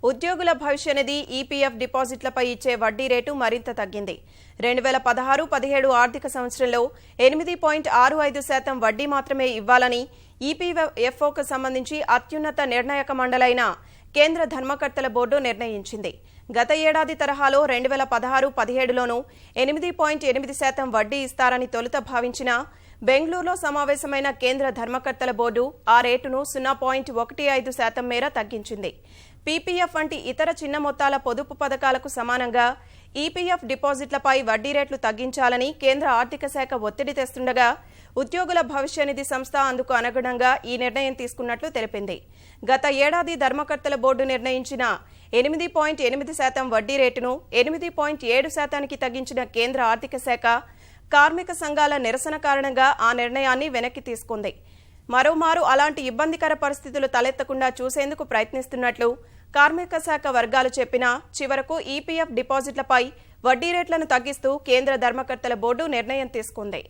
ఉద్యోగుల భవిష్య నిధి ఈపీఎఫ్ డిపాజిట్లపై ఇచ్చే వడ్డీ రేటు మరింత తగ్గింది. 2016-17 ఆర్థిక సంవత్సరంలో 8.65% వడ్డీ మాత్రమే ఇవ్వాలని ఈపీఎఫ్ఓకు సంబంధించి అత్యున్నత నిర్ణాయక మండలైన కేంద్ర ధర్మకర్తల బోర్డు నిర్ణయించింది. గత ఏడాది తరహాలో 2016-17లోనూ 8.8% వడ్డీ ఇస్తారని తొలుత భావించిన బెంగళూరులో సమావేశమైన కేంద్ర ధర్మకర్తల బోర్డు ఆ రేటును 0.15% మేర తగ్గించింది. పీపీఎఫ్ వంటి ఇతర చిన్న మొత్తాల పొదుపు పథకాలకు సమానంగా ఈపీఎఫ్ డిపాజిట్లపై వడ్డీ రేట్లు తగ్గించాలని కేంద్ర ఆర్థిక శాఖ ఒత్తిడి తెస్తుండగా ఉద్యోగుల భవిష్య నిధి సంస్థ అందుకు అనుగుణంగా ఈ నిర్ణయం తీసుకున్నట్లు తెలిపింది. గత ఏడాది ధర్మకర్తల బోర్డు నిర్ణయించిన 8.8% వడ్డీ రేటును 8.7%కి తగ్గించిన కేంద్ర ఆర్థిక శాఖ కార్మిక సంఘాల నిరసన కారణంగా ఆ నిర్ణయాన్ని వెనక్కి తీసుకుంది. మరోమారు అలాంటి ఇబ్బందికర పరిస్థితులు తలెత్తకుండా చూసేందుకు ప్రయత్నిస్తున్నట్లు కార్మిక శాఖ వర్గాలు చెప్పినా చివరకు ఈపీఎఫ్ డిపాజిట్లపై వడ్డీ రేట్లను తగ్గిస్తూ కేంద్ర ధర్మకర్తల బోర్డు నిర్ణయం తీసుకుంది.